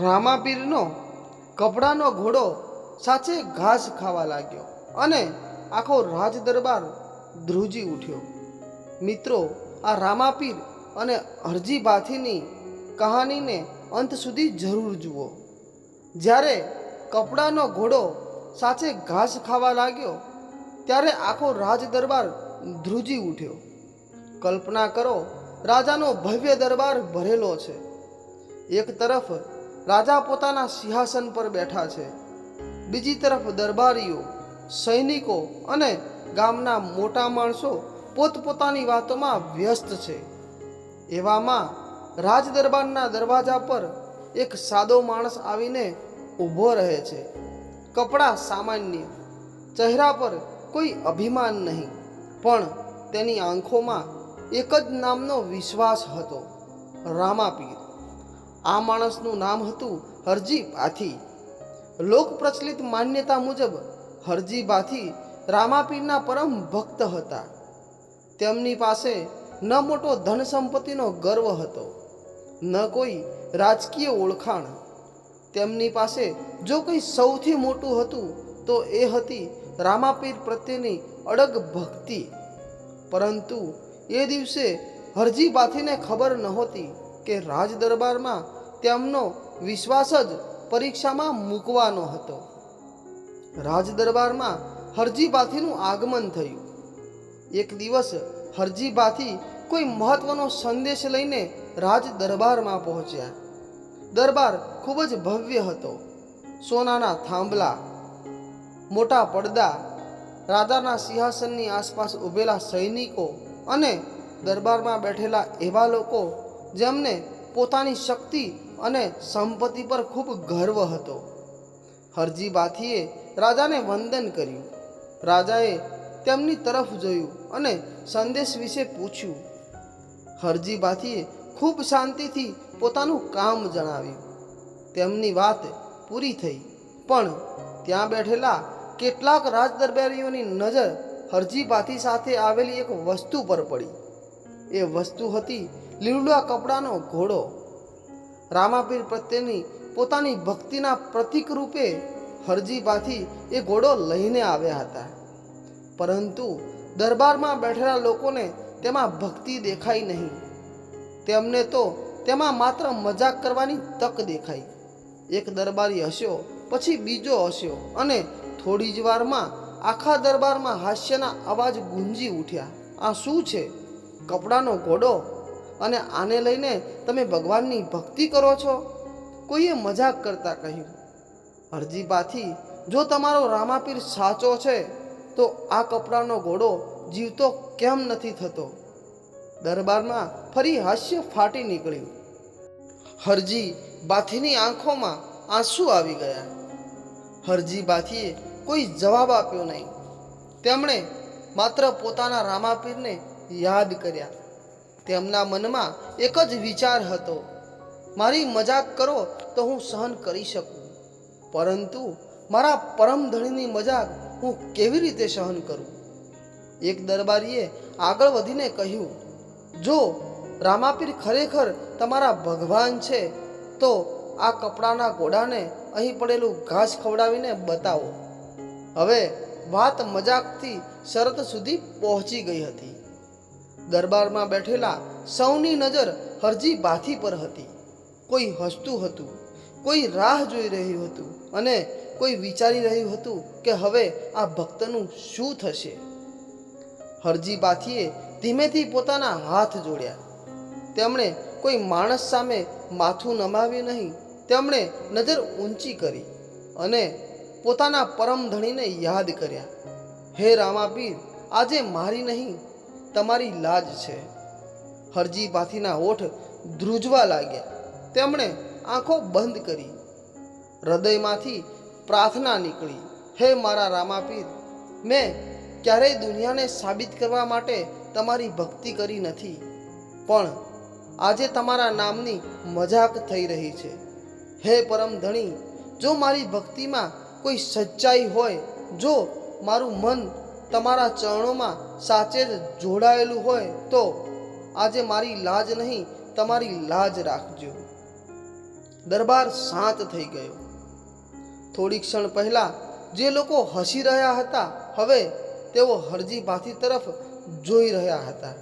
રામાપીરનો કપડાનો ઘોડો સાચે ઘાસ ખાવા લાગ્યો અને આખો રાજ દરબાર ધ્રુજી ઉઠ્યો. મિત્રો, આ રામાપીર અને હરજી ભાથીની કહાનીને અંત સુધી જરૂર જુઓ. જ્યારે કપડાનો ઘોડો સાચે ઘાસ ખાવા લાગ્યો ત્યારે આખો રાજ દરબાર ધ્રુજી ઉઠ્યો. કલ્પના કરો, રાજાનો ભવ્ય દરબાર ભરેલો છે. એક તરફ રાજા પોતાના સિંહાસન પર બેઠા છે, બીજી તરફ દરબારીઓ, સૈનિકો અને ગામના મોટા માણસો પોતપોતાની વાતોમાં વ્યસ્ત છે. એવામાં રાજ દરબારના દરવાજા પર એક સાદો માણસ આવીને ઊભો રહે છે. કપડાં સામાન્ય, ચહેરા પર કોઈ અભિમાન નહીં, પણ તેની આંખોમાં એક જ નામનો વિશ્વાસ હતો, રામાપીર. આ માણસનું નામ હતું હરજી ભાથી. લોક પ્રચલિત માન્યતા મુજબ હરજી ભાથી રામાપીરના પરમ ભક્ત હતા. તેમની પાસે ન મોટો ધન સંપત્તિનો ગર્વ હતો, ન કોઈ રાજકીય ઓળખાણ. તેમની પાસે જો કંઈ સૌથી મોટું હતું તો એ હતી રામાપીર પ્રત્યેની અડગ ભક્તિ. પરંતુ એ દિવસે હરજી ભાથીને ખબર નહોતી કે રાજ દરબારમાં તેમનો વિશ્વાસ જ પરીક્ષામાં મૂકવાનો હતો. રાજ દરબારમાં હરજી ભાથીનું આગમન થયું. એક દિવસ હરજી ભાથી કોઈ મહત્વનો સંદેશ લઈને રાજ દરબારમાં પહોંચ્યા. દરબાર ખૂબ જ ભવ્ય હતો. સોનાના થાંભલા, મોટા પડદા, રાજાના સિંહાસનની આસપાસ ઊભેલા સૈનિકો અને દરબારમાં બેઠેલા એવા લોકો જેમને પોતાની શક્તિ અને સંપત્તિ પર ખૂબ ગર્વ હતો. હરજી ભાથીએ રાજાને વંદન કર્યું. રાજાએ તેમની તરફ જોયું અને સંદેશ વિશે પૂછ્યું. હરજી ભાથીએ ખૂબ શાંતિથી પોતાનું કામ જણાવ્યું. તેમની વાત પૂરી થઈ, પણ ત્યાં બેઠેલા કેટલાક રાજ દરબારીઓની નજર હરજી ભાથી સાથે આવેલી એક વસ્તુ પર પડી. એ વસ્તુ હતી લીલુડા કપડાનો ઘોડો. રામાપીર પ્રત્યેની પોતાની ભક્તિના પ્રતીક રૂપે હરજી ભાથી એ ઘોડો લઈને આવ્યા હતા. પરંતુ દરબારમાં બેઠેલા લોકોને તેમાં ભક્તિ દેખાઈ નહીં. તેમને તો તેમાં માત્ર મજાક કરવાની તક દેખાઈ. એક દરબારી હસ્યો, પછી બીજો હસ્યો અને થોડી જ વારમાં આખા દરબારમાં હાસ્યના અવાજ ગુંજી ઉઠ્યા. આ શું છે? કપડાનો ઘોડો? અને આને લઈને તમે ભગવાનની ભક્તિ કરો છો? કોઈએ મજાક કરતા કહ્યું. હરજી ભાથી, જો તમારો રામાપીર સાચો છે તો આ કપડાનો ઘોડો જીવતો કેમ નથી થતો? દરબારમાં ફરી હાસ્ય ફાટી નીકળ્યું. હરજી ભાથીની આંખોમાં આંસુ આવી ગયા. હરજી ભાથીએ કોઈ જવાબ આપ્યો નહીં. તેમણે માત્ર પોતાના રામાપીરને યાદ કર્યા. તેમના મનમાં એક જ વિચાર હતો, મારી મજાક કરો તો હું સહન કરી શકું, પરંતુ મારા પરમ ધણીની મજાક હું કેવી રીતે સહન કરું? એક દરબારીએ આગળ વધીને કહ્યું, જો રામાપીર ખરેખર તમારા ભગવાન છે તો આ કપડાના ઘોડાને અહીં પડેલું ઘાસ ખવડાવીને બતાવો. હવે વાત મજાકથી શરત સુધી પહોંચી ગઈ હતી. દરબારમાં બેઠેલા સૌની નજર હરજી ભાથી પર હતી. કોઈ હસતું હતું, કોઈ રાહ જોઈ રહ્યું હતું અને કોઈ વિચારી રહ્યું હતું કે હવે આ ભક્તનું શું થશે. હરજી ભાથીએ ધીમેથી પોતાના હાથ જોડ્યા. તેમણે કોઈ માણસ સામે માથું નમાવ્યું નહીં. તેમણે નજર ઊંચી કરી અને પોતાના પરમ ધણીને યાદ કર્યા. હે રામાપીર, આજે મારી નહીં, તમારી લાજ છે. હરજી ભાથીના હોઠ ધ્રુજવા લાગ્યા. તેમણે આંખો બંધ કરી. હૃદયમાંથી પ્રાર્થના નીકળી, હે મારા રામાપીર, મેં ક્યારેય દુનિયાને સાબિત કરવા માટે તમારી ભક્તિ કરી નથી, પણ આજે તમારા નામની મજાક થઈ રહી છે. હે પરમ ધણી, જો મારી ભક્તિમાં કોઈ સચ્ચાઈ હોય, જો મારું મન તમારા ચરણોમાં સાચે જ જોડાયેલું હોય તો આજે મારી લાજ નહીં, તમારી લાજ રાખજો. દરબાર શાંત થઈ ગયો. થોડી ક્ષણ પહેલા જે લોકો હસી રહ્યા હતા, હવે તેઓ હરજી ભાથી તરફ જોઈ રહ્યા હતા.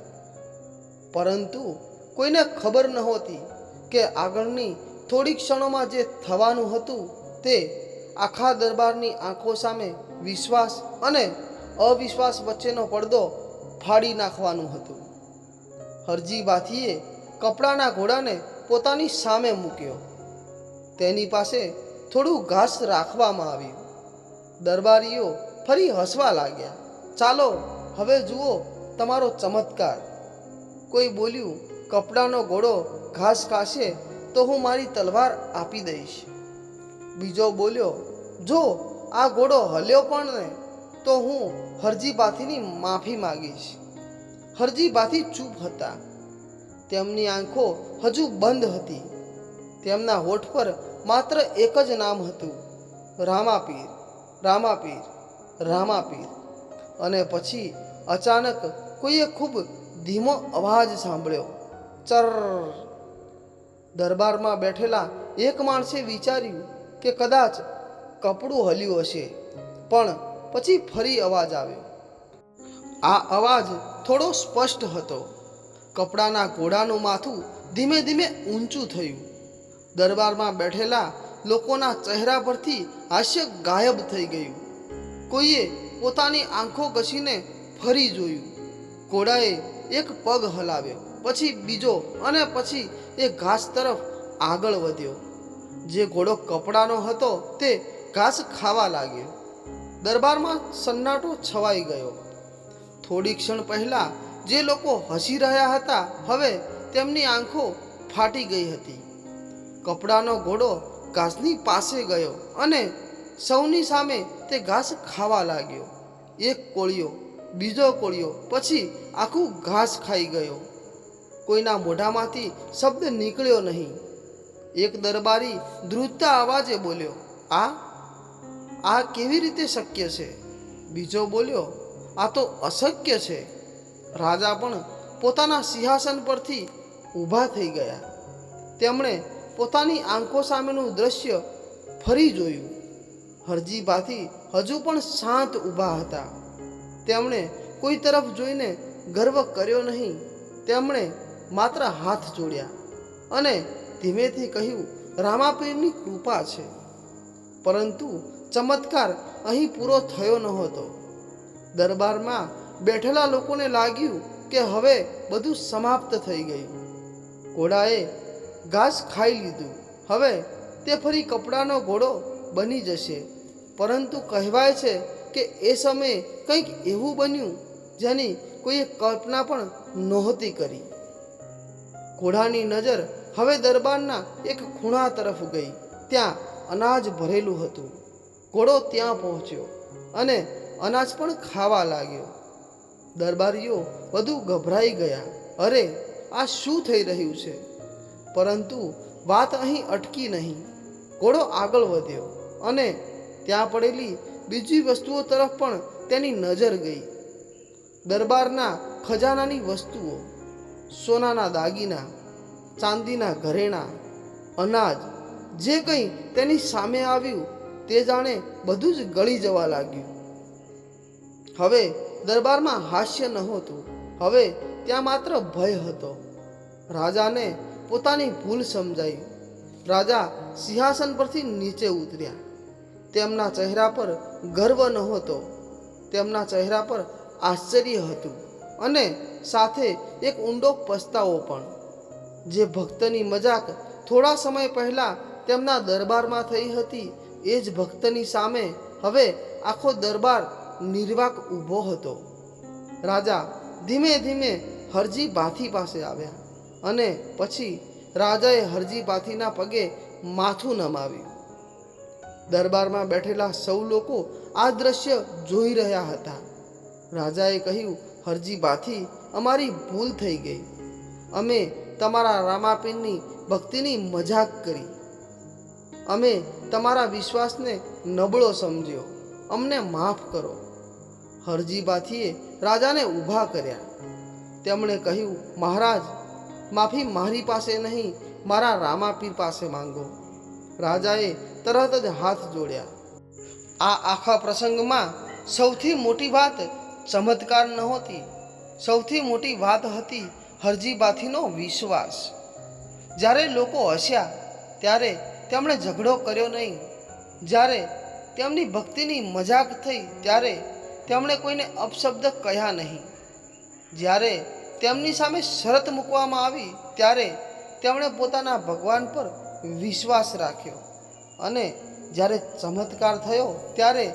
પરંતુ કોઈને ખબર નહોતી કે આગળની થોડી ક્ષણોમાં જે થવાનું હતું તે આખા દરબારની આંખો સામે વિશ્વાસ અને અવિશ્વાસ વચ્ચેનો પડદો ફાડી નાખવાનું હતું. હરજી ભાથીએ કપડાના ઘોડાને પોતાની સામે મૂક્યો. તેની પાસે થોડું ઘાસ રાખવામાં આવ્યું. દરબારીઓ ફરી હસવા લાગ્યા. ચાલો હવે જુઓ તમારો ચમત્કાર. કોઈ બોલ્યું, કપડાનો ઘોડો ઘાસ ખાશે તો હું મારી તલવાર આપી દઈશ. બીજો બોલ્યો, જો આ ઘોડો હલ્યો પણ ને તો હું હરજી ભાથીની માફી માગીશ. હરજી ભાથી ચૂપ હતા. તેમની આંખો હજુ બંધ હતી. તેમના હોઠ પર માત્ર એક જ નામ હતું, રામાપીર, રામાપીર, રામાપીર. અને પછી અચાનક કોઈએ ખૂબ ધીમો અવાજ સાંભળ્યો, ચર. દરબારમાં બેઠેલા એક માણસે વિચાર્યું કે કદાચ કપડું હલ્યું હશે, પણ પછી ફરી અવાજ આવ્યો. આ અવાજ થોડો સ્પષ્ટ હતો. કપડાના ઘોડાનું માથું ધીમે ધીમે ઊંચું થયું. દરબારમાં બેઠેલા લોકોના ચહેરા પરથી હાસ્ય ગાયબ થઈ ગયું. કોઈએ પોતાની આંખો ઘસીને ફરી જોયું. ઘોડાએ એક પગ હલાવ્યો, પછી બીજો, અને પછી એ ઘાસ તરફ આગળ વધ્યો. જે ઘોડો કપડાનો હતો તે ઘાસ ખાવા લાગ્યો. દરબારમાં સન્નાટો છવાઈ ગયો. થોડી ક્ષણ પહેલા જે લોકો હસી રહ્યા હતા, હવે તેમની આંખો ફાટી ગઈ હતી. કપડાનો ઘોડો ઘાસની પાસે ગયો અને સૌની સામે તે ઘાસ ખાવા લાગ્યો. એક કોળિયો, બીજો કોળિયો, પછી આખું ઘાસ ખાઈ ગયો. કોઈના મોઢામાંથી શબ્દ નીકળ્યો નહીં. એક દરબારી ધ્રુજતા અવાજે બોલ્યો, આ કેવી રીતે શક્ય છે? બીજો બોલ્યો, આ તો અશક્ય છે. રાજા પણ પોતાના સિંહાસન પરથી ઊભા થઈ ગયા. તેમણે પોતાની આંખો સામેનું દ્રશ્ય ફરી જોયું. હરજી ભાથી હજુ પણ શાંત ઊભા હતા. તેમણે કોઈ તરફ જોઈને ગર્વ કર્યો નહીં. તેમણે માત્ર હાથ જોડ્યા અને ધીમેથી કહ્યું, રામાપીરની કૃપા છે. પરંતુ ચમત્કાર અહીં પૂરો થયો નહોતો. દરબારમાં બેઠેલા લોકોને લાગ્યું કે હવે બધું સમાપ્ત થઈ ગયું. ઘોડાએ ઘાસ ખાઈ લીધું. હવે તે ફરી કપડાનો ઘોડો બની જશે. પરંતુ કહેવાય છે કે એ સમયે કંઈક એવું બન્યું જેની કોઈએ કલ્પના પણ નહોતી કરી. ઘોડાની નજર હવે દરબારના એક ખૂણા તરફ ગઈ. ત્યાં અનાજ ભરેલું હતું. ઘોડો ત્યાં પહોંચ્યો અને અનાજ પણ ખાવા લાગ્યો. દરબારીઓ વધુ ગભરાઈ ગયા. અરે, આ શું થઈ રહ્યું છે? પરંતુ વાત અહીં અટકી નહીં. ઘોડો આગળ વધ્યો અને ત્યાં પડેલી બીજી વસ્તુઓ તરફ પણ તેની નજર ગઈ. દરબારના ખજાનાની વસ્તુઓ, સોનાના દાગીના, ચાંદીના ઘરેણાં, અનાજ, જે કંઈ તેની સામે આવ્યું તે જાણે બધું જ ગળી જવા લાગ્યું. હવે દરબારમાં હાસ્ય નહોતું. હવે ત્યાં માત્ર ભય હતો. રાજાને પોતાની ભૂલ સમજાઈ. રાજા સિંહાસન પરથી નીચે ઉતર્યા. તેમના ચહેરા પર ગર્વ નહોતો. તેમના ચહેરા પર આશ્ચર્ય હતું અને સાથે એક ઊંડો પસ્તાવો પણ. જે ભક્તની મજાક થોડા સમય પહેલા તેમના દરબારમાં થઈ હતી, એ જ ભક્તની સામે હવે આખો દરબાર નિર્વાક ઊભો હતો. રાજા ધીમે ધીમે હરજી ભાથી પાસે આવ્યા અને પછી રાજાએ હરજી ભાથીના પગે માથું નમાવ્યું. દરબારમાં બેઠેલા સૌ લોકો આ દ્રશ્ય જોઈ રહ્યા હતા. રાજાએ કહ્યું, હરજી ભાથી, અમારી ભૂલ થઈ ગઈ. અમે તમારા રામાપીરની ભક્તિની મજાક કરી. અમે તમારા વિશ્વાસને નબળો સમજ્યો. અમને માફ કરો. હરજી ભાથીએ રાજાને ઊભા કર્યા. તેમણે કહ્યું, મહારાજ, માફી મારી પાસે નહીં, મારા રામાપીર પાસે માંગો. રાજાએ તરત જ હાથ જોડ્યા. આ આખા પ્રસંગમાં સૌથી મોટી વાત ચમત્કાર નહોતી. સૌથી મોટી વાત હતી હરજીભાથીનો વિશ્વાસ. જ્યારે લોકો હસ્યા ત્યારે તેમણે ઝઘડો કર્યો નહીં. જ્યારે તેમની ભક્તિની મજાક થઈ ત્યારે તેમણે કોઈને અપશબ્દ કહ્યા નહીં. જ્યારે તેમની સામે શરત મૂકવામાં આવી ત્યારે તેમણે પોતાના ભગવાન પર વિશ્વાસ રાખ્યો. અને જ્યારે ચમત્કાર થયો ત્યારે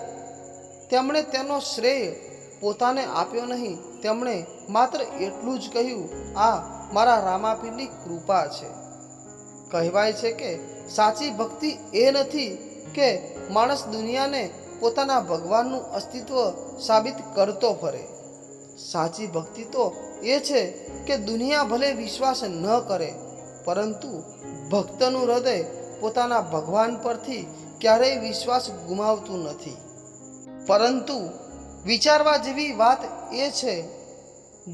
તેમણે તેનો શ્રેય પોતાને આપ્યો નહીં. તેમણે માત્ર એટલું જ કહ્યું, આ મારા રામાપીરની કૃપા છે. કહેવાય છે કે સાચી ભક્તિ એ નથી કે માણસ દુનિયાને પોતાના ભગવાનનું અસ્તિત્વ સાબિત કરતો ફરે. સાચી ભક્તિ તો એ છે કે દુનિયા ભલે વિશ્વાસ ન કરે, પરંતુ ભક્તનું હૃદય પોતાના ભગવાન પરથી ક્યારેય વિશ્વાસ ગુમાવતું નથી. પરંતુ વિચારવા જેવી વાત એ છે,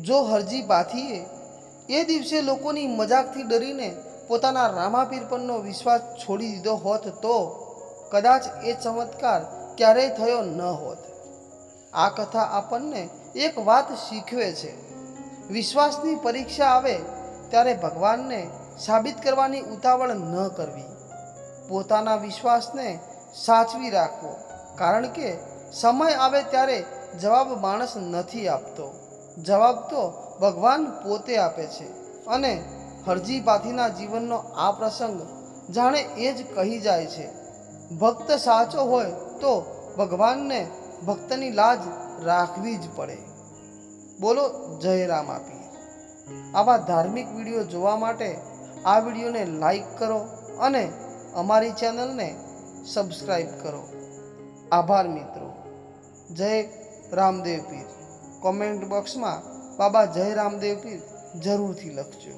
જો હરજીભાથીએ એ દિવસે લોકોની મજાકથી ડરીને પોતાના રામાપીર પરનો વિશ્વાસ છોડી દીધો હોત તો કદાચ એ ચમત્કાર ક્યારેય થયો ન હોત. આ કથા આપણને એક વાત શીખવે છે, વિશ્વાસની પરીક્ષા આવે ત્યારે ભગવાનને સાબિત કરવાની ઉતાવળ ન કરવી. પોતાના વિશ્વાસને સાચવી રાખવો, કારણ કે સમય આવે ત્યારે જવાબ માણસ નથી આપતો, જવાબ તો ભગવાન પોતે આપે છે. અને હરજીભાથીના જીવનનો આ પ્રસંગ જાણે એ જ કહી જાય છે, ભક્ત સાચો હોય તો ભગવાનને ભક્તની લાજ રાખવી જ પડે. બોલો જય રામાપીર. આવા ધાર્મિક વિડીયો જોવા માટે આ વિડીયોને લાઈક કરો અને અમારી ચેનલને સબસ્ક્રાઈબ કરો. આભાર મિત્રો. જય રામદેવ પીર. કોમેન્ટ બોક્સમાં બાબા જય રામદેવ પીર જરૂરથી લખજો.